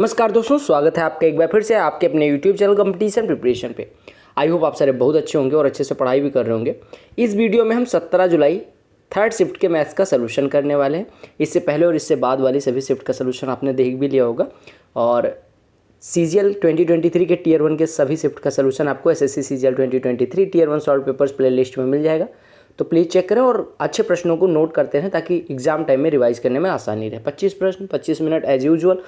नमस्कार दोस्तों, स्वागत है आपका एक बार फिर से आपके अपने यूट्यूब चैनल कंपटीशन प्रिपरेशन पे। आई होप आप सारे बहुत अच्छे होंगे और अच्छे से पढ़ाई भी कर रहे होंगे। इस वीडियो में हम 17 जुलाई थर्ड शिफ्ट के मैथ्स का सलूशन करने वाले हैं। इससे पहले और इससे बाद वाली सभी शिफ्ट का सलूशन आपने देख भी लिया होगा और CGL 2023 के टियर 1 के सभी शिफ्ट का सलूशन आपको SSC CGL 2023 tier 1 solve papers playlist में मिल जाएगा। तो प्लीज़ चेक करें और अच्छे प्रश्नों को नोट करते रहें ताकि एग्जाम टाइम में रिवाइज करने में आसानी रहे। 25 प्रश्न 25 मिनट एज यूजुअल,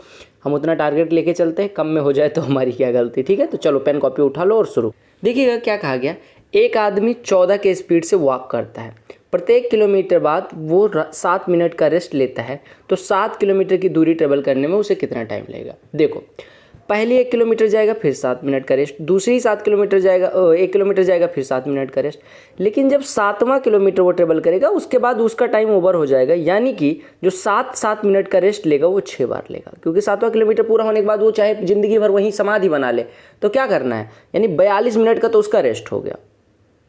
हम उतना टारगेट लेके चलते हैं। कम में हो जाए तो हमारी क्या गलती, ठीक है। तो चलो पेन कॉपी उठा लो और शुरू। देखिएगा क्या कहा गया। एक आदमी 14 के स्पीड से वॉक करता है। प्रत्येक किलोमीटर बाद वो 7 मिनट का रेस्ट लेता है। तो 7 किलोमीटर की दूरी ट्रेवल करने में उसे कितना टाइम लगेगा। देखो, पहले 1 किलोमीटर जाएगा फिर 7 मिनट का रेस्ट, दूसरी 7 किलोमीटर जाएगा 1 किलोमीटर जाएगा फिर 7 मिनट का रेस्ट। लेकिन जब 7वां किलोमीटर वो ट्रेवल करेगा उसके बाद उसका टाइम ओवर हो जाएगा, यानी कि जो 7 मिनट का रेस्ट लेगा वो 6 बार लेगा, क्योंकि 7वां किलोमीटर पूरा होने के बाद वो चाहे ज़िंदगी भर वहीं समाधि बना ले तो क्या करना है, यानी 42 मिनट का तो उसका रेस्ट हो गया।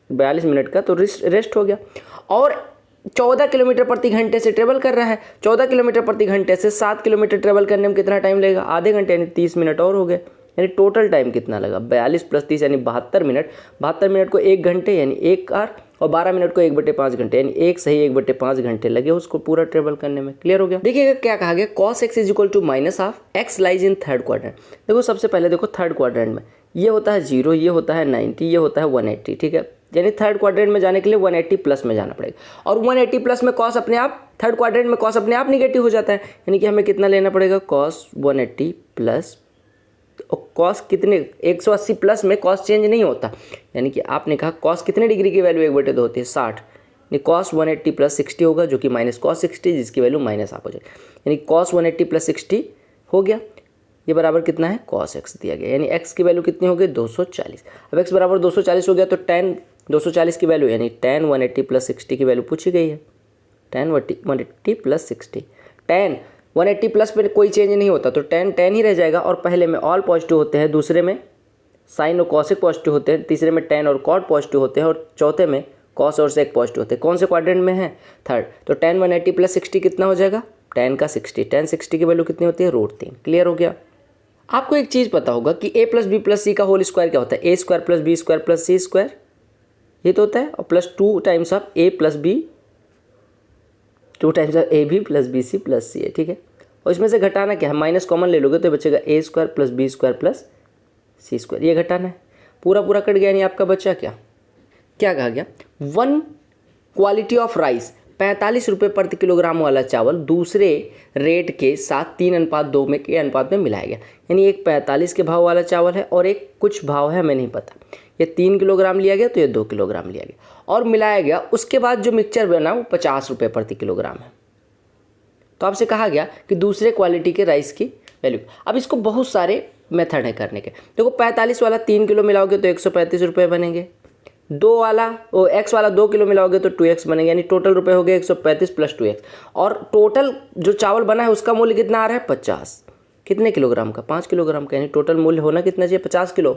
42 मिनट का तो रेस्ट हो गया। और 14 किलोमीटर प्रति घंटे से ट्रेवल कर रहा है। 14 किलोमीटर प्रति घंटे से 7 किलोमीटर ट्रेवल करने में कितना टाइम लगेगा, आधे घंटे, यानी 30 मिनट और हो गए। यानी टोटल टाइम कितना लगा, 42 + 30 यानी 72 मिनट। 72 मिनट को 1 घंटे यानी 1 आवर, और 12 मिनट को 1/5 घंटे यानी 1 सही 1/5 घंटे लगे उसको पूरा ट्रेवल करने में। क्लियर हो गया। देखिएगा क्या कहा गया, cos x = -12 x lies in third quadrant. देखो सबसे पहले देखो थर्ड क्वाड्रेंट में ये होता है 0, ये होता है 90, ये होता है 180, ठीक है। यानी थर्ड क्वाड्रेंट में जाने के लिए 180 प्लस में जाना पड़ेगा, और 180 प्लस में कॉस अपने आप, थर्ड क्वाड्रेंट में कॉस अपने आप निगेटिव हो जाता है। यानी कि हमें कितना लेना पड़ेगा, cos 180 प्लस, और कॉस कितने, 180 प्लस में कॉस चेंज नहीं होता। यानी कि आपने कहा कॉस कितने डिग्री की वैल्यू 1/2 होती है, 60। यानी cos 180 + 60 होगा, जो कि -cos 60 जिसकी वैल्यू माइनस आप हो जाएगी। यानी cos 180 + 60 हो गया, ये बराबर कितना है, cos x दिया गया। यानी x की वैल्यू कितनी हो गई, 240। अब x बराबर 240 हो गया तो tan 240 की वैल्यू, यानी tan 180 + 60 की वैल्यू पूछी गई है। tan 180 + 60, tan 180 प्लस में कोई चेंज नहीं होता तो tan ही रह जाएगा। और पहले में ऑल पॉजिटिव होते हैं, दूसरे में साइन और कॉसिक पॉजिटिव होते हैं, तीसरे में tan और cot पॉजिटिव होते हैं, और चौथे में cos और sec पॉजिटिव होते हैं। कौन से क्वाड्रेंट में है, थर्ड। तो tan 180 + 60 कितना हो जाएगा, tan का 60। tan 60 की वैल्यू कितनी होती है, √3। क्लियर हो गया। आपको एक चीज़ पता होगा कि a + b + c का होल स्क्वायर क्या होता है, a² + b² + c², ये तो होता है, और +2 times of a + b, 2 times of ab + bc + c है, ठीक है। और इसमें से घटाना क्या है, माइनस कॉमन ले लोगे तो बचेगा a² + b² + c², ये घटाना है। पूरा पूरा कट गया, नहीं आपका बचा क्या कहा गया, 1 क्वालिटी ऑफ राइस 45 रुपये प्रति किलोग्राम वाला चावल दूसरे रेट के साथ 3:2 में के अनुपात में मिलाया गया। यानी एक 45 के भाव वाला चावल है और एक कुछ भाव है, हमें नहीं पता। ये 3 किलोग्राम लिया गया तो ये 2 किलोग्राम लिया गया और मिलाया गया। उसके बाद जो मिक्सचर बना वो 50 रुपये प्रति किलोग्राम है। तो आपसे कहा गया कि दूसरे क्वालिटी के राइस की वैल्यू। अब इसको बहुत सारे मेथड है करने के। देखो 45 वाला 3 किलो मिलाओगे तो 135 रुपये बनेंगे। 2 वाला x वाला 2 किलो मिलाओगे तो 2x बनेगा, यानी टोटल रुपए हो गए 135 + 2x। और टोटल जो चावल बना है उसका मूल्य कितना आ रहा है, 50। कितने किलोग्राम का, 5 किलोग्राम का। यानी टोटल मूल्य होना कितना चाहिए, 50 किलो।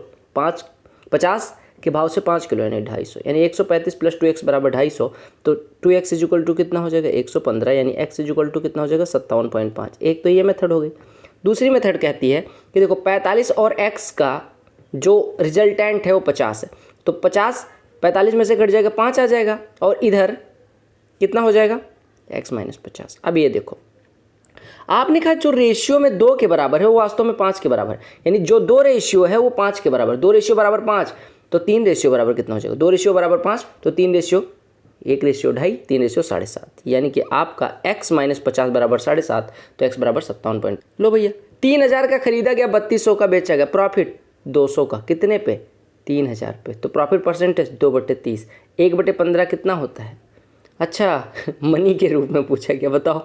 50 के भाव से 5 किलो यानी 250। यानी 135 + 2x = 250। तो 2x = कितना हो जाएगा, 115। यानी x = कितना हो जाएगा, 57.5। एक तो ये मेथड हो गई। दूसरी मेथड कहती है कि देखो 45 और x का जो रिजल्टेंट है वो 50 है, तो 45 में से कट जाएगा, 5 आ जाएगा, और इधर कितना हो जाएगा, x - 50। अब ये देखो, आपने कहा जो रेशियो में 2 के बराबर है वो वास्तव में 5 के बराबर है। यानी जो 2 रेशियो है वो 5 के बराबर, 2 रेशियो बराबर 5, तो 3 रेशियो बराबर कितना हो जाएगा, 2 रेशियो बराबर 5, तो 3 रेशियो 1 रेशियो 2.5, 3 रेशियो 7.5। यानी कि आपका x - 50 = 7.5, तो x = 57 लो भैया। 3000 का खरीदा गया, 3200 का बेचा गया, प्रॉफिट 200 का, कितने पे, 3000 पे। तो प्रॉफिट परसेंटेज 2/30, 1/15 कितना होता है। अच्छा मनी के रूप में पूछा गया, बताओ।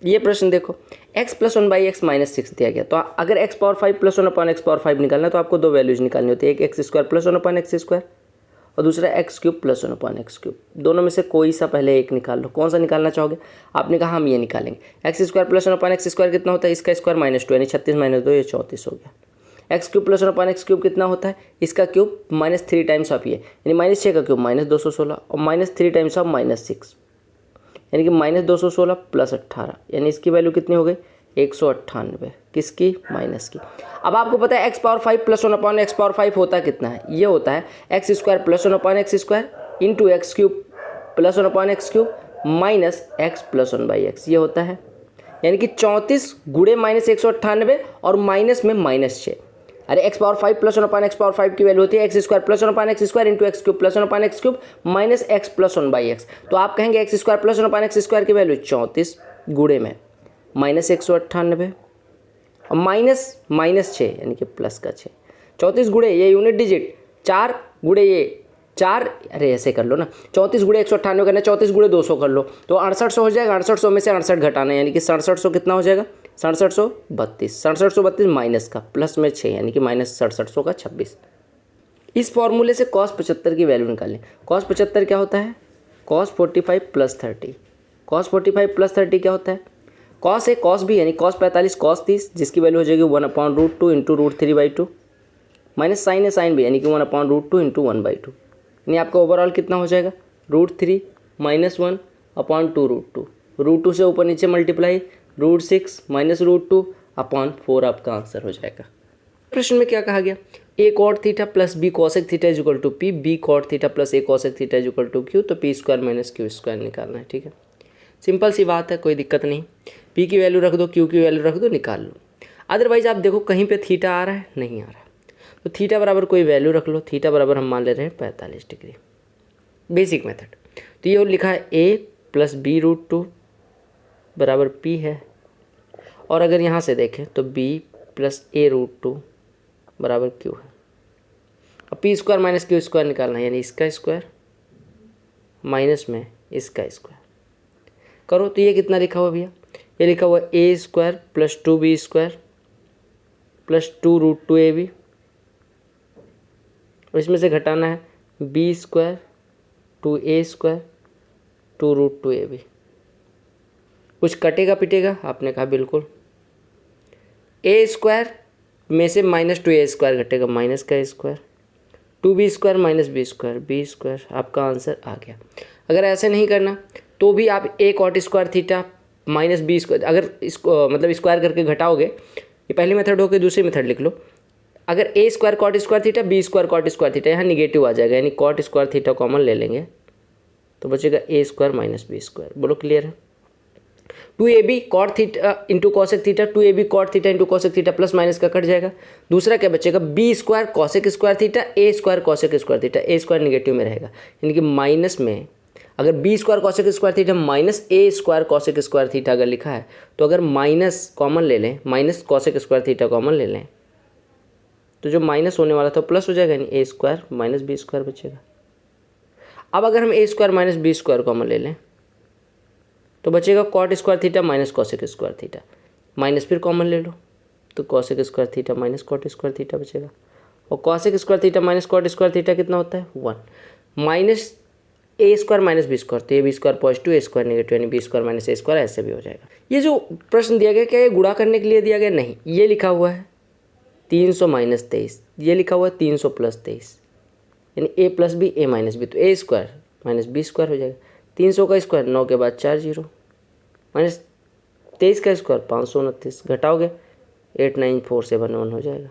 ये प्रश्न देखो, x + 1/x - 6 दिया गया। तो अगर x पावर 5 + 1/x⁴ निकालना है तो आपको 2 वैल्यूज निकालनी होती है, एक x² + 1/x² और दूसरा x³ + 1/x³। दोनों में से कोई सा पहले एक निकाल लो, कौन सा निकालना चाहोगे। आपने कहा हम ये निकालेंगे। x² + 1/x² कितना होता है, इसका स्क्वायर -2 यानी 36 - 2 ये 34 हो गया। x³ + 1/x³ कितना होता है, इसका क्यूब -3 टाइम्स ऑफ ये, यानी -6 का क्यूब -216, और -3 टाइम्स ऑफ -6 यानी कि -216 + 18, यानी इसकी वैल्यू कितनी हो गई, 198 किसकी? माइनस की। अब आपको पता है x power 5 plus 1 upon x power 5 होता कितना है? ये होता है x square plus 1 upon x square into x cube plus 1 upon x cube minus x plus 1 by x, ये होता है। यानी कि 34 गुणे माइनस 198 और माइनस में -6। अरे x power 5 plus 1 upon x power 5 की वैल्यू होती है x square plus 1 upon x square into x cube plus 1 upon x cube minus x plus 1 by x. तो आप कहेंगे x square plus 1 upon x square की value 34 गुणे में minus 198 और माइनस 6 यानी कि प्लस का 6। 34 गुणे ये यूनिट डिजिट 4 गुणे ये 4, अरे ऐसे कर लो ना, 34 गुणे 198 करना, 34 गुणे 200 कर लो तो 6800 हो जाएगा। 6800 में से 68 घटाना यानी कि 6700 कितना हो जाएगा? 6732। 6732 माइनस का प्लस में 6 यानी कि माइनस 6700 का 26। इस फॉर्मूले से cos 75 की वैल्यू निकालें। cos 75 क्या होता है? cos 45 plus 30। cos 45 प्लस 30 क्या होता है? cos है cos भी यानी cos 45 cos 30 जिसकी वैल्यू हो जाएगी 1/√2 इंटू √3/2 माइनस साइन है साइन भी यानी कि 1/√2 इंटू 1/2 यानी आपका ओवरऑल कितना हो जाएगा? √3 माइनस 1/2√2। √2 से ऊपर नीचे मल्टीप्लाई √6 माइनस √2 अपॉन 4 आपका आंसर हो जाएगा। प्रश्न में क्या कहा गया? a cot theta plus b cosec theta is equal to p, b cot theta plus a cosec theta is equal to q, तो p square minus q square निकालना है। ठीक है, सिंपल सी बात है, कोई दिक्कत नहीं। p की वैल्यू रख दो, q की वैल्यू रख दो, निकाल लो। अदरवाइज आप देखो कहीं पे थीटा आ रहा है, नहीं आ रहा, तो थीटा बराबर कोई वैल्यू रख लो। थीटा बराबर हम मान ले रहे हैं 45 डिग्री, बेसिक मेथड। तो ये लिखा है a प्लस b√2 बराबर p है, और अगर यहाँ से देखें तो b प्लस a√2 बराबर q है। अब p square minus q square निकालना है यानी इसका स्क्वायर माइनस में इसका स्क्वायर करो तो ये कितना लिखा हुआ भैया? ये लिखा हुआ a square plus 2b square plus 2√2ab, और इसमें से घटाना है b square 2a square 2√2ab। कुछ कटेगा पिटेगा? आपने कहा बिल्कुल। a स्क्वायर में से माइनस 2a स्क्वायर घटेगा, माइनस का square 2b square minus b square, b square आपका आंसर आ गया। अगर ऐसे नहीं करना तो भी आप a cot square theta minus b square, अगर इसको मतलब स्क्वायर करके घटाओगे, ये पहली मेथड हो गई। दूसरी मेथड लिख लो, अगर a square cot square theta b square cot square theta, यहाँ निगेटिव आ जाएगा यानी कॉट स्क्वायर थीटा कॉमन ले लेंगे तो बचेगा a square minus b square. बोलो क्लियर है? 2ab cot theta into cosec theta, 2ab cot theta into cosec theta plus minus का कट जाएगा। दूसरा क्या बचेगा? b square cosec square theta a square cosec square theta, a square negative में रहेगा यानी कि माइनस में अगर b square cosec square theta minus a square cosec square theta अगर लिखा है तो अगर माइनस कॉमन ले लें, minus cosec square theta common ले लें तो जो माइनस होने वाला था प्लस हो जाएगा यानी a square minus b square बचेगा। अब अगर हम a square minus b square common ले लें तो बचेगा cot square theta minus cosec square theta, minus फिर कॉमन ले लो तो cosec square theta minus cot square theta बचेगा, और cosec square theta minus cot square theta कितना होता है? 1 minus a square minus b square, तो a b square positive a square negative यानी b square minus a square, ऐसे भी हो जाएगा। ये जो प्रश्न दिया गया क्या ये गुणा करने के लिए दिया गया? नहीं, ये लिखा हुआ है 300 माइनस 23, ये लिखा हुआ है 300 प्लस 23 यानी a plus B a minus B, तो a square minus b square हो जाएगा। 300 का स्क्वायर 9 के बाद 4 0 माइनस 23 का स्क्वायर 529, घटाओगे 89471 हो जाएगा।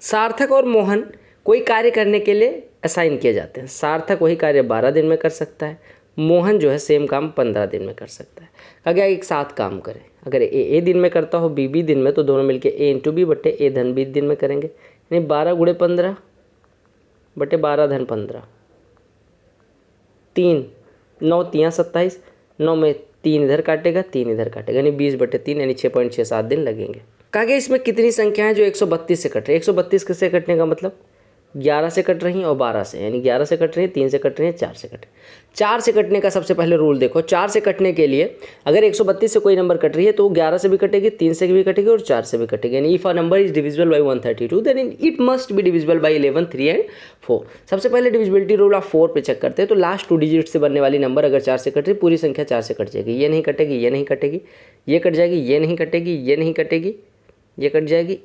सार्थक और मोहन कोई कार्य करने के लिए असाइन किए जाते हैं। सार्थक वही कार्य 12 दिन में कर सकता है, मोहन जो है सेम काम 15 दिन में कर सकता है। अगर एक साथ काम करें, अगर ए दिन में करता हो बी दिन में, तो दोनों मिलके a इंटू बी बटे a धन बी दिन में करेंगे यानी 12 गुणे 15 बटे 12 धन 15, 3 9 3 27, 9 में 3 इधर काटेगा 3 इधर काटेगा यानी 20 बटे 3 यानी 6.67 दिन लगेंगे। कहा गया इसमें कितनी संख्या है जो 132 से कट रही है? 132 से कटने का मतलब 11 से कट रही हैं और 12 से, यानी 11 से कट रही हैं, 3 से कट रही हैं, 4 से कट रही हैं। 4 से कटने का सबसे पहले रूल देखो। 4 से कटने के लिए अगर 132 से कोई नंबर कट रही है तो वो 11 से भी कटेगी, 3 से भी कटेगी और 4 से भी कटेगी। यानी if a number is divisible by 132 then it must be divisible by 11, 3 and 4। सबसे पहले डिविजिबिलिटी रूल आप 4 पे चेक करते हैं, तो लास्ट 2 डिजिट से बनने वाली नंबर अगर 4 से कट रही, पूरी संख्या 4 से कट जाएगी। ये नहीं कटेगी, ये नहीं कटेगी, ये कट जाएगी, ये नहीं कटेगी, ये नहीं कटेगी, ये कट जाएगी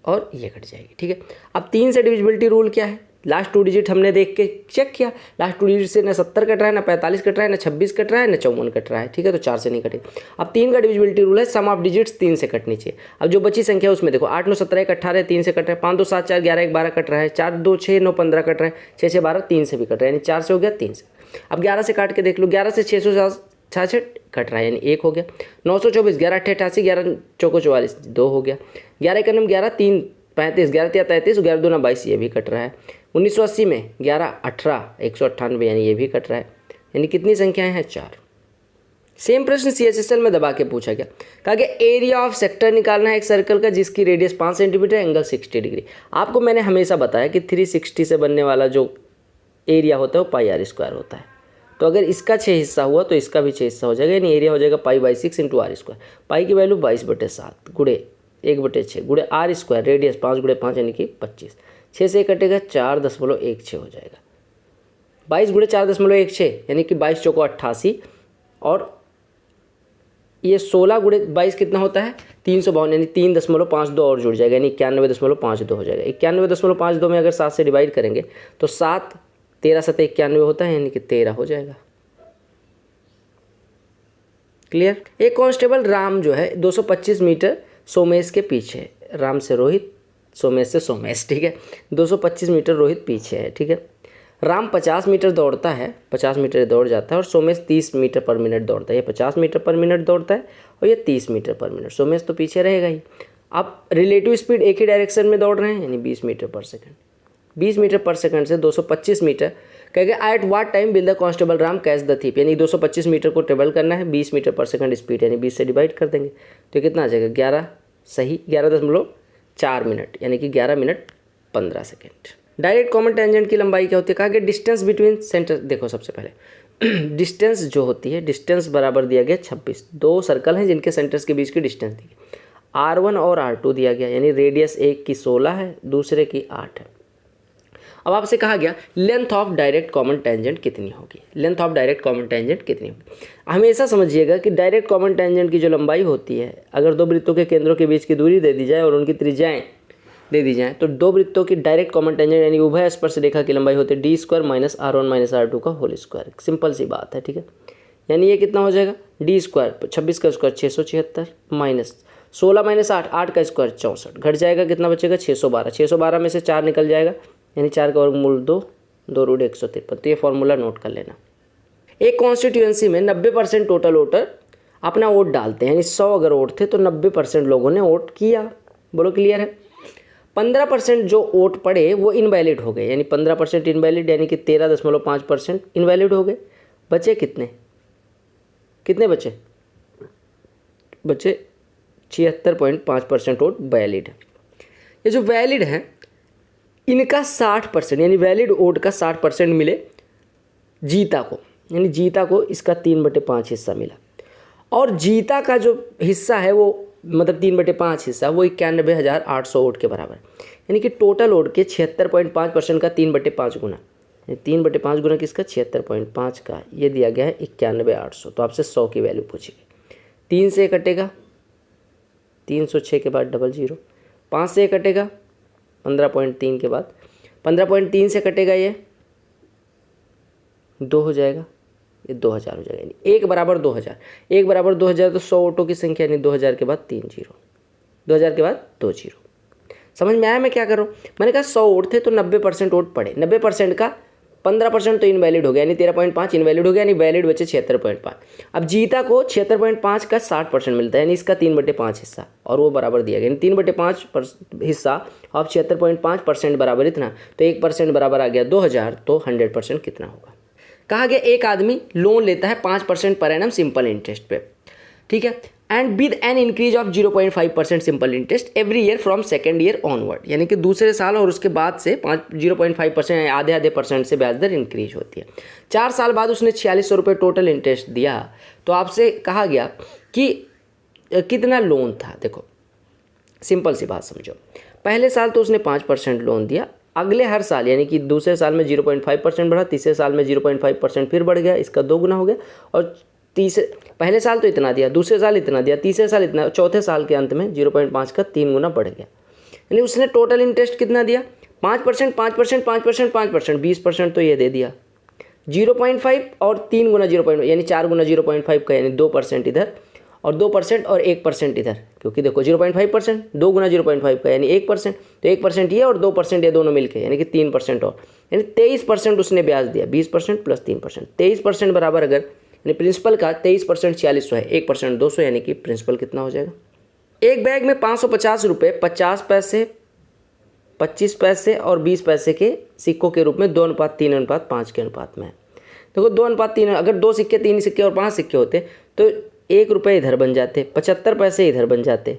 और ये कट जाएगी। ठीक है, अब 3 से डिविजिबिलिटी रूल क्या है? लास्ट 2 डिजिट हमने देख के चेक किया, लास्ट 2 डिजिट से ना 70 कट रहा है, ना 45 कट रहा है, ना 26 कट रहा है, ना 54 कट रहा है, ठीक है। तो 4 से नहीं कटेगा। अब 3 का डिविजिबिलिटी रूल है, सम ऑफ डिजिट्स 3 से कटनी चाहिए। अब जो बची संख्या उसमें देखो 8 9 17 1 18 3 से कट रहा है, 5 2 7 4 11 1 12 कट रहा है, 4 2 6 9 15 कट रहा है, 6 6 12 3 से भी कट रहा है, यानी 4 से हो गया 3 से। अब 11 से काट के देख लो, 11 से 666 कट रहा है यानी 1 हो गया। 924 11 8 88 11 चौको 44 2 हो गया। 11 1 11 3 35 11 3 33 11 2 22 ये भी कट रहा है। 1980 में 11 18 198 यानी ये भी कट रहा है, यानी कितनी संख्याएं हैं 4। सेम प्रश्न CHSL में दबा के पूछा गया, कहा कि एरिया ऑफ सेक्टर निकालना है एक सर्कल का जिसकी रेडियस 5 सेंटीमीटर, एंगल 60 डिग्री। आपको मैंने हमेशा बताया कि 360 से बनने वाला जो एरिया होता है वो पाई आर स्क्वायर होता है। तो अगर इसका 6 हिस्सा हुआ तो इसका भी 6 हिस्सा हो जाएगा, यानी एरिया हो जाएगा पाई/6 इंटू आर स्क्वायर। पाई की वैल्यू 22/7 गुड़े 1/6 गुड़े आर स्क्वायर, रेडियस 5 गुड़े 5 यानी कि 25। 6 से कटेगा 4.16 हो जाएगा। 22 गुड़े 4.16 यानी कि 22 चौको 88 और ये 16 गुड़े 22 कितना होता है 352, यानी 3.52 और जुड़ जाएगा, यानी 91.52 हो जाएगा। 91.52 में अगर 7 से डिवाइड करेंगे तो 7 13 7 91 होता है, यानी कि 13 हो जाएगा। क्लियर। एक कांस्टेबल राम जो है 225 मीटर सोमेश के पीछे, राम से रोहित, सोमेश से सोमेश, ठीक है। 225 मीटर रोहित पीछे है, ठीक है। राम 50 मीटर दौड़ता है, 50 मीटर दौड़ जाता है और सोमेश 30 मीटर पर मिनट दौड़ता है। ये 50 मीटर पर मिनट दौड़ता है और ये 30 मीटर पर मिनट। सोमेश तो पीछे रहेगा ही। अब रिलेटिव स्पीड एक ही डायरेक्शन में दौड़ रहे हैं, यानी 20 मीटर पर सेकंड। 20 मीटर पर सेकंड से 225 मीटर कहेंगे at what time will the constable Ram catch the thief, यानी 225 मीटर को ट्रेवल करना है, 20 मीटर पर सेकंड स्पीड, यानी 20 से डिवाइड कर देंगे तो कितना आ जाएगा 11 सही 11.4 मिनट, यानी कि 11 minute 15 second. Direct common tangent की लंबाई क्या होती है, कहा कि डिस्टेंस बिटवीन सेंटर। देखो सबसे पहले डिस्टेंस जो होती है, डिस्टेंस बराबर दिया गया 26। 2 सर्कल हैं जिनके सेंटर्स के बीच की डिस्टेंस दी गई, R1 और R2 दिया गया, यानी रेडियस एक की 16 है, दूसरे की 8 है। अब आपसे कहा गया length of direct common tangent कितनी होगी, length of direct common tangent कितनी होगी। हमेशा समझिएगा कि डायरेक्ट कॉमन टेंजेंट की जो लंबाई होती है, अगर 2 वृत्तों के केंद्रों के बीच की दूरी दे दी जाए और उनकी त्रिज्याएं दे दी जाए तो 2 वृत्तों की डायरेक्ट कॉमन टेंजेंट यानी उभय स्पर्श रेखा की लंबाई होती है d² - R1 - R2 का होल स्क्वायर। सिंपल सी बात है, ठीक है। यानी ये कितना हो जाएगा d², 26 का स्क्वायर 676 माइनस 16 - 8 8 का स्क्वायर 64, घट जाएगा कितना बचेगा 612। 612 में से 4 निकल जाएगा, यानी 4 का वर्गमूल 2, 2 रूट 153। तो ये फॉर्मूला नोट कर लेना। एक कॉन्स्टिट्यूएंसी में 90% टोटल वोटर अपना वोट डालते हैं, यानी 100 अगर वोट थे तो 90% लोगों ने वोट किया। बोलो क्लियर है। 15% जो वोट पड़े वो इनवैलिड हो गए, यानी 15% इनवैलिड, यानी कि 13.5% इनवैलिड हो गए। बचे कितने, कितने बचे 76.5% वोट वैलिड है। ये जो वैलिड है इनका 60% यानी वैलिड वोट का 60% मिले जीता को, यानी जीता को इसका 3/5 हिस्सा मिला। और जीता का जो हिस्सा है वो मतलब 3/5 हिस्सा वो 91,800 वोट के बराबर, यानी कि टोटल वोट के 76.5% का 3/5 गुना, 3/5 गुना किसका 76.5 का, ये दिया गया है 91,800। तो आपसे 100 की वैल्यू पूछी गई। 3 से कटेगा 306 के बाद 00, 5 से कटेगा 15.3 के बाद 15.3 से कटेगा ये 2 हो जाएगा, ये 2000 हो जाएगा, यानी 1 बराबर 2000। 1 बराबर 2000 तो 100 वोटों की संख्या, यानी 2000 के बाद 3 0, 2000 के बाद 2 0। समझ में आया मैं क्या कर रहा हूँ। मैंने कहा 100 वोट थे तो 90% वोट पड़े, 90% का 15% तो इनवैलिड हो गया, यानी 13.5 इनवैलिड हो गया, यानी वैलिड बचे 76.5। अब जीता को 76.5 का 60% मिलता है, यानी इसका 3/5 हिस्सा, और वो बराबर दिया गया, यानी 3/5 हिस्सा अब 76.5% बराबर इतना, तो 1% बराबर आ गया 2000। तो 100% कितना होगा। कहा गया एक आदमी लोन लेता है 5% पर एनम सिंपल इंटरेस्ट पे, ठीक है, and with an increase of 0.5% simple interest every year from second year onward, यानी कि दूसरे साल और उसके बाद से 0.5% आधे परसेंट से ब्याज दर इंक्रीज होती है। 4 साल बाद उसने 4600 रुपये टोटल इंटरेस्ट दिया। तो आपसे कहा गया कि कितना लोन था। देखो सिंपल सी बात समझो, पहले साल तो उसने 5% लोन दिया, अगले हर साल यानी कि दूसरे साल में 0.5% बढ़ा, तीसरे साल में 0.5% फिर बढ़ गया, इसका 2 गुना हो गया। और पहले साल तो इतना दिया, दूसरे साल इतना दिया, तीसरे साल इतना, चौथे साल के अंत में 0.5 का 3 गुना बढ़ गया, यानी उसने टोटल इंटरेस्ट कितना दिया 5%, 5%, 5%, 5%, 20% तो ये दे दिया। 0.5 और 3 गुना 0.5 यानी 4 गुना 0.5 का, यानी 2% इधर और 2% और 1% इधर, क्योंकि देखो 0.5% 2 गुना 0.5 का यानी 1%, तो 1% ये और 2% ये दोनों मिलके यानी कि 3% और, यानी 23% उसने ब्याज दिया। 20% प्लस 3%, 23% बराबर, अगर यानी प्रिंसिपल का 23% 4600 है, 1% 200, यानी कि प्रिंसिपल कितना हो जाएगा। एक बैग में 550 रुपये 50 पैसे, 25 पैसे और 20 पैसे के सिक्कों के रूप में 2:3:5 के अनुपात में है। देखो 2:3, अगर 2 सिक्के 3 सिक्के और 5 सिक्के होते तो 1 रुपये इधर बन जाते, 75 पैसे इधर बन जाते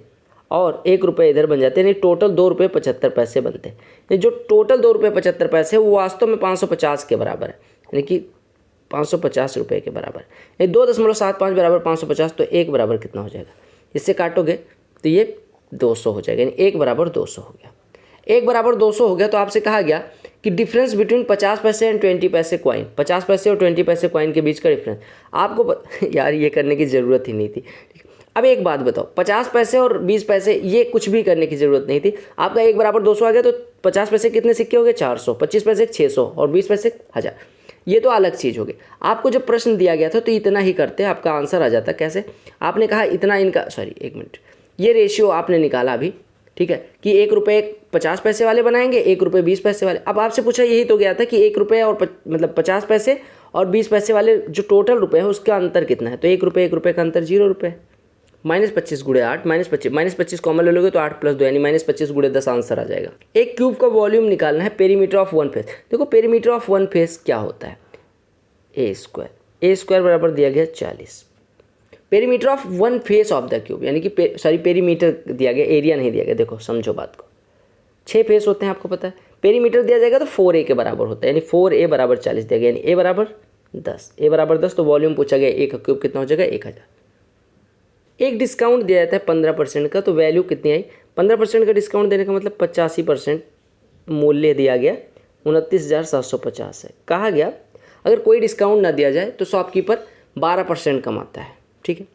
और 1 रुपये इधर बन जाते, यानी टोटल 2 रुपये 75 पैसे बनते। यानी जो टोटल 2 रुपये 75 पैसे वो वास्तव में 550 के बराबर है, यानी कि 550 रुपये के बराबर। यानी 2.75 बराबर 550, तो 1 बराबर कितना हो जाएगा, इससे काटोगे तो ये 200 हो जाएगा, यानी 1 बराबर 200 हो गया। 1 बराबर 200 हो गया तो आपसे कहा गया कि डिफरेंस बिटवीन 50 पैसे एंड 20 पैसे कॉइन, 50 पैसे और 20 पैसे कॉइन के बीच का डिफरेंस आपको यार ये करने की ज़रूरत ही नहीं थी। अब एक बात बताओ, 50 पैसे और 20 पैसे ये कुछ भी करने की ज़रूरत नहीं थी। आपका 1 बराबर 200 आ गया तो 50 पैसे कितने सिक्के हो गए 400, 25 पैसे 600 और 20 पैसे 1000। ये तो अलग चीज़ हो गई। आपको जब प्रश्न दिया गया था तो इतना ही करते आपका आंसर आ जाता। कैसे, आपने कहा इतना इनका, सॉरी 1 मिनट, ये रेशियो आपने निकाला अभी, ठीक है, कि 1 रुपये 50 पैसे वाले बनाएंगे, 1 रुपये 20 पैसे वाले। अब आपसे पूछा यही तो गया था कि 1 रुपये और मतलब 50 पैसे और 20 पैसे वाले जो टोटल रुपये है उसका अंतर कितना है, तो 1 रुपये का अंतर 0 रुपये। -25 गुणे 8, -25 कॉमन ले लोगे तो 8 + 2 यानी -25 गुणे 10 आंसर आ जाएगा। एक क्यूब का वॉल्यूम निकालना है, पेरीमीटर ऑफ वन फेस। देखो पेरीमीटर ऑफ वन फेस क्या होता है, a स्क्वायर बराबर दिया गया 40। Perimeter of one face of the cube, यानी कि सॉरी पेरीमीटर दिया गया, एरिया नहीं दिया गया। देखो समझो बात को, 6 फेस होते हैं आपको पता है, पेरीमीटर दिया जाएगा तो 4a के बराबर होता है, यानी 4a बराबर 40 दिया गया, यानी a बराबर 10। a बराबर 10 तो वॉल्यूम पूछा गया, a का क्यूब कितना हो जाएगा 1000। एक डिस्काउंट दिया जाता है 15% का, तो वैल्यू कितनी आई, 15% का डिस्काउंट देने का मतलब 85% मूल्य दिया गया, 29,750 है। कहा गया अगर कोई डिस्काउंट ना दिया जाए तो शॉपकीपर 12% कमाता है, ठीक है,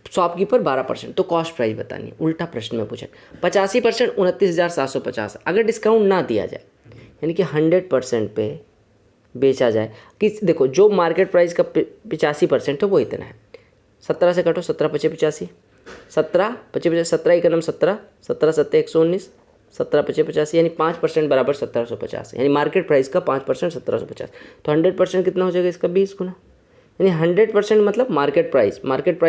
शॉपकीपर 12%, तो कॉस्ट प्राइस बतानी है। उल्टा प्रश्न में पूछा 85% 29,750, अगर डिस्काउंट ना दिया जाए यानी कि 100% पे बेचा जाए, कि देखो जो मार्केट प्राइस का 85% है वो इतना है, 17 से कटो, 17 × 5 = 85, 17 × 5 = 17, 1 × 17, 17 × 7 = 119, 17 × 5 = 85, यानी 5% बराबर 1750, यानी मार्केट प्राइस का 5% 1750, तो 100% कितना हो जाएगा इसका 20 गुना, यानी 100% मतलब मार्केट प्राइस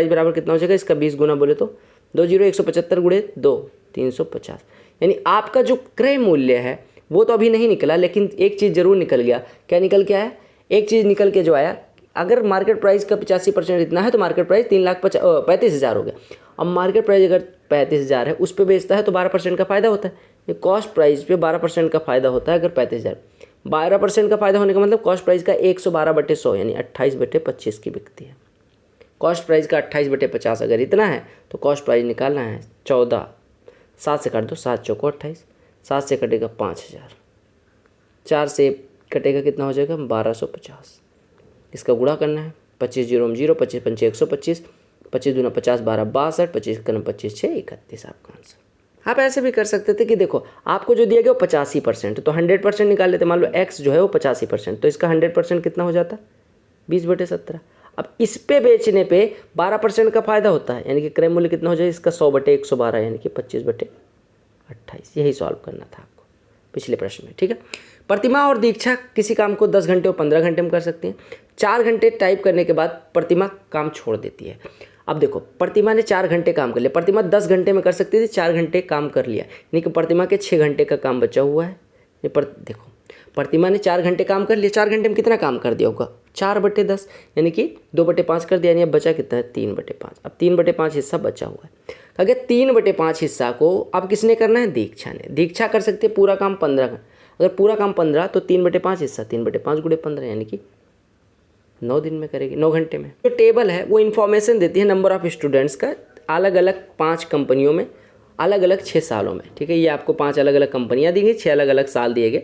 बराबर कितना हो जाएगा इसका 20 गुना, बोले तो 175 गुणे 2 350, यानी आपका जो क्रय मूल्य है वो तो अभी नहीं निकला, लेकिन एक चीज़ जरूर निकल गया। क्या निकल के आया, एक चीज़ निकल के जो आया, अगर मार्केट प्राइस का 85% इतना है तो मार्केट प्राइस 3,35,000 हो गया। अब मार्केट प्राइस अगर 35,000 है उस पर बेचता है तो 12% का फ़ायदा होता है, ये कॉस्ट प्राइस पे 12% का फ़ायदा होता है। अगर 35,000 12% का फ़ायदा होने का मतलब कॉस्ट प्राइस का 112/100 यानी 28/25 की बिकती है। कॉस्ट प्राइस का 28/50 अगर इतना है तो कॉस्ट प्राइस निकालना है 14, 7 से काट दो, 7 चौको 28, 7 से कटेगा 5,000, 4 से कटेगा कितना हो जाएगा 1250, इसका गुणा करना है, 25 0 0, 25 5 125, 25 दूना 50 12 62, 25 × 25 6 31 आपका आंसर। आप ऐसे भी कर सकते थे कि देखो आपको जो दिया गया वो 85%, तो 100% निकाल लेते। मान लो x जो है वो 85%, तो इसका 100% कितना हो जाता 20/17। अब इस पे बेचने पे 12% का फ़ायदा होता है, यानी कि क्रय मूल्य कितना हो जाए इसका 100/112, यानी कि 25/28। यही सॉल्व करना था आपको पिछले प्रश्न में, ठीक है। प्रतिमा और दीक्षा किसी काम को 10 घंटे और 15 घंटे में कर सकती हैं। 4 घंटे टाइप करने के बाद प्रतिमा काम छोड़ देती है। अब देखो प्रतिमा ने 4 घंटे काम कर लिया, प्रतिमा 10 घंटे में कर सकती थी, 4 घंटे काम कर लिया, यानी कि प्रतिमा के 6 घंटे का काम बचा हुआ है। देखो प्रतिमा ने 4 घंटे काम कर लिया, 4 घंटे में कितना काम कर दिया होगा 4/10, यानी कि 2/5 कर दिया, यानी अब बचा कितना है 3/5। अब 3/5 हिस्सा बचा हुआ है। अगर 3/5 हिस्सा को अब किसने करना है, दीक्षा ने। दीक्षा कर सकती है पूरा काम 15, अगर पूरा काम 15 तो 3/5 हिस्सा 3/5 × 15 यानी कि 9 दिन में करेगी, 9 घंटे में। जो टेबल है वो इन्फॉर्मेशन देती है नंबर ऑफ स्टूडेंट्स का अलग अलग 5 कंपनियों में अलग अलग 6 सालों में, ठीक है। ये आपको 5 अलग अलग कंपनियां दी गई, 6 अलग अलग साल दिए गए,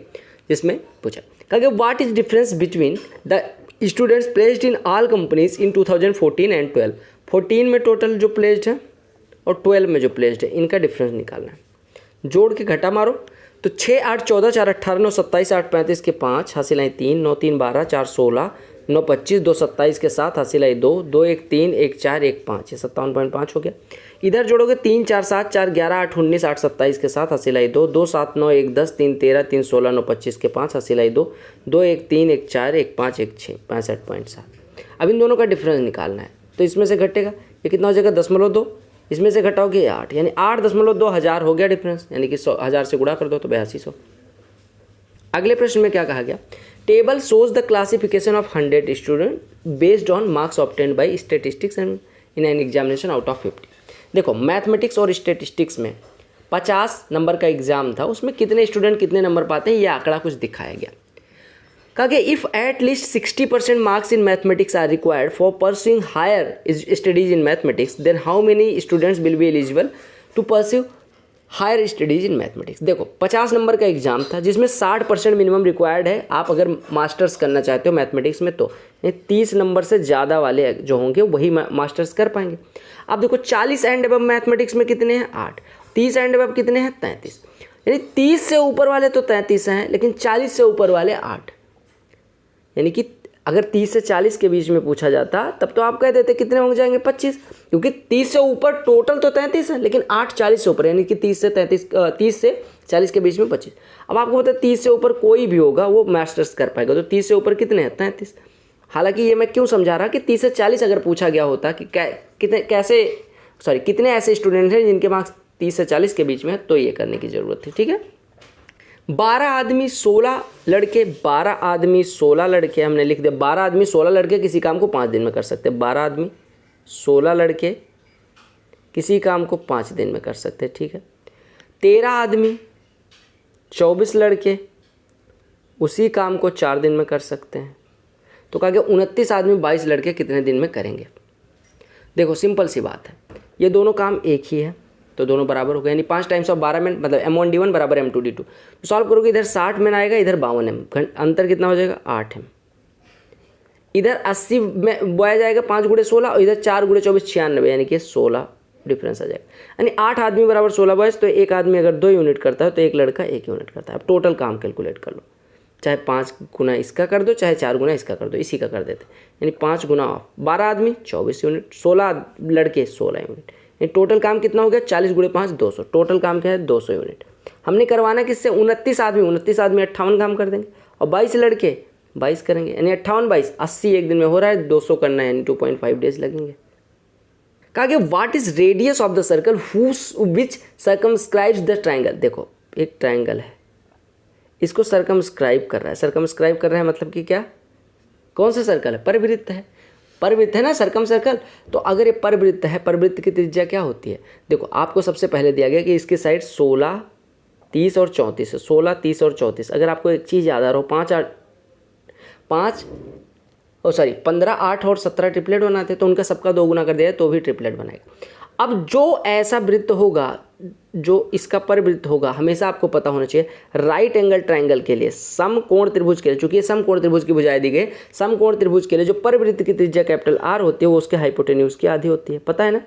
जिसमें पूछा कहा गया what is difference between the students placed in all companies in 2014 and 12। 14 में टोटल जो प्लेस्ड है और 12 में जो प्लेस्ड है, इनका डिफरेंस निकालना है। जोड़ के घटा मारो तो 6 8 14 4 18 9 27 8 35 के 5 हासिल आई 3 9 3 12 4 16 9 25 2 27 के 7 हासिल आई 2 2 1 3 1 4 1 5, ये 57.5 हो गया। इधर जोड़ोगे 3 4 7 4 11 8 19 8 27 के 7 हासिल आई 2 2 7 9 1 10 3 13 3 16 9 25 के 5 हासिल आई 2 2 1 3 1 4 1 5 1 6 65.7। अब इन दोनों का डिफरेंस निकालना है, तो इसमें से घटेगा, ये कितना हो जाएगा 0.2, इसमें से घटाओगे 8, यानी 8.2 हज़ार हो गया डिफरेंस, यानी कि 1000 से गुणा कर दो तो 8200। अगले प्रश्न में क्या कहा गया, table shows the classification of 100 student based on marks obtained by statistics and in an examination out of 50। देखो मैथमेटिक्स और स्टैटिस्टिक्स में 50 नंबर का एग्जाम था, उसमें कितने स्टूडेंट कितने नंबर पाते हैं ये आंकड़ा कुछ दिखाया गया। कहा कि if at least 60% marks in mathematics are required for pursuing higher studies in mathematics, then how many students will be eligible to pursue higher studies in mathematics. देखो 50 नंबर का एग्जाम था जिसमें 60% मिनिमम रिक्वायर्ड है आप अगर masters करना चाहते हो मैथमेटिक्स में, तो 30 नंबर से ज़्यादा वाले जो होंगे वही मास्टर्स कर पाएंगे। अब देखो 40 एंड अबव मैथमेटिक्स में कितने हैं 8, 30 एंड अबव कितने हैं 33, यानी 30 से ऊपर वाले तो 33 हैं लेकिन 40 से ऊपर वाले 8, यानी कि अगर 30 से 40 के बीच में पूछा जाता तब तो आप कह देते कितने हो जाएंगे 25, क्योंकि 30 से ऊपर टोटल तो 33 है लेकिन 8 40 से ऊपर, यानी कि 30 से 40 के बीच में 25। अब आपको पता है 30 से ऊपर कोई भी होगा वो मास्टर्स कर पाएगा, तो 30 से ऊपर कितने हैं 33। हालांकि ये मैं क्यों समझा रहा कि 30 से 40 अगर पूछा गया होता कि कितने ऐसे स्टूडेंट हैं जिनके मार्क्स 30 से 40 के बीच में है, तो ये करने की ज़रूरत थी। ठीक है, 12 आदमी 16 लड़के, 12 आदमी 16 लड़के हमने लिख दिया, 12 आदमी 16 लड़के किसी काम को 5 दिन में कर सकते हैं, 12 आदमी 16 लड़के किसी काम को 5 दिन में कर सकते हैं। ठीक है, 13 आदमी 24 लड़के उसी काम को 4 दिन में कर सकते हैं, तो कहा कि 29 आदमी 22 लड़के कितने दिन में करेंगे। देखो सिंपल सी बात है, ये दोनों काम एक ही है तो दोनों बराबर हो गए, यानी 5 टाइम्स ऑफ 12 में मतलब M1D1 बराबर M2D2। तो सॉल्व करोगे इधर 60 में आएगा, इधर 52M, अंतर कितना हो जाएगा 8M। इधर 80 में बोया जाएगा 5 गुणे 16 और इधर 4 गुणे 24 96, यानी कि 16 डिफरेंस आ जाएगा। यानी 8 आदमी बराबर 16 बॉयज़, तो एक आदमी अगर 2 यूनिट करता है तो एक लड़का 1 यूनिट करता है। अब टोटल काम कैलकुलेट कर लो, चाहे 5 गुना इसका कर दो चाहे 4 गुना इसका कर दो, इसी का कर देते, यानी 5 गुना 12 आदमी 24 यूनिट, 16 लड़के 16 यूनिट, ये टोटल काम कितना हो गया 40 गुणे 5 200, टोटल काम क्या है 200 यूनिट। हमने करवाना किससे 29 आदमी 58 काम कर देंगे और 22 लड़के 22 करेंगे, यानी 58 22 80 एक दिन में हो रहा है, 200 करना है यानी 2.5 डेज लगेंगे। कहा कि what is radius of the circle which circumscribes the triangle. देखो एक ट्राइंगल है, इसको सर्कमस्क्राइब कर रहा है, सर्कमस्क्राइब कर रहा है मतलब कि क्या, कौन सा सर्कल है, परिवृत्त है, परिवृत्त है ना सर्कम सर्कल। तो अगर ये परिवृत्त है, परिवृत्त की त्रिज्या क्या होती है, देखो आपको सबसे पहले दिया गया कि इसकी साइड 16 30 और 34 है, 16 30 और 34। अगर आपको एक चीज़ याद आ रहा हो 15 8 और 17 ट्रिपलेट बनाते तो उनका सबका 2 गुना कर दिया तो भी ट्रिपलेट बनाएगा। अब जो ऐसा वृत्त होगा जो इसका परिवृत्त होगा, हमेशा आपको पता होना चाहिए राइट एंगल ट्राइंगल के लिए समकोण त्रिभुज के लिए, चूंकि समकोण त्रिभुज की भुजाएं दी गई, समकोण त्रिभुज के लिए जो परिवृत्त की त्रिज्या कैपिटल R होती है वो उसके हाइपोटेन्यूज की आधी होती है, पता है ना,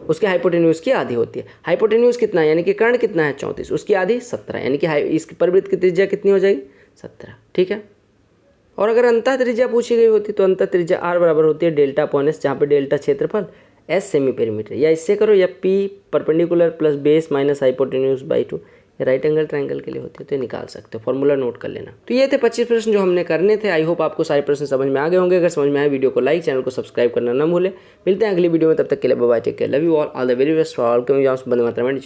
उसके हाइपोटेन्यूज की आधी होती है। हाइपोटेन्यूज कितना है यानी कि कर्ण कितना है 34, उसकी आधी 17, यानी कि इसकी परिवृत्त की त्रिज्या कितनी हो जाएगी 17। ठीक है, और अगर अंतः त्रिज्या पूछी गई होती तो अंतः त्रिज्या R बराबर होती है डेल्टा अपॉन S, जहाँ पे डेल्टा क्षेत्रफल S सेमी पेरीमीटर, या इससे करो या P perpendicular plus base minus hypotenuse by 2, ये राइट एंगल ट्राइंगल के लिए होती है, तो निकाल सकते हो, फॉर्मूला नोट कर लेना। तो ये थे 25 प्रश्न जो हमने करने थे। आई होप आपको सारे प्रश्न समझ में आ गए होंगे। अगर समझ में आए वीडियो को लाइक, चैनल को सब्सक्राइब करना ना भूलें। मिलते हैं अगली वीडियो में, तब तक के लिए bye bye, take care, love you all the very best for all coming, Vande Mataram.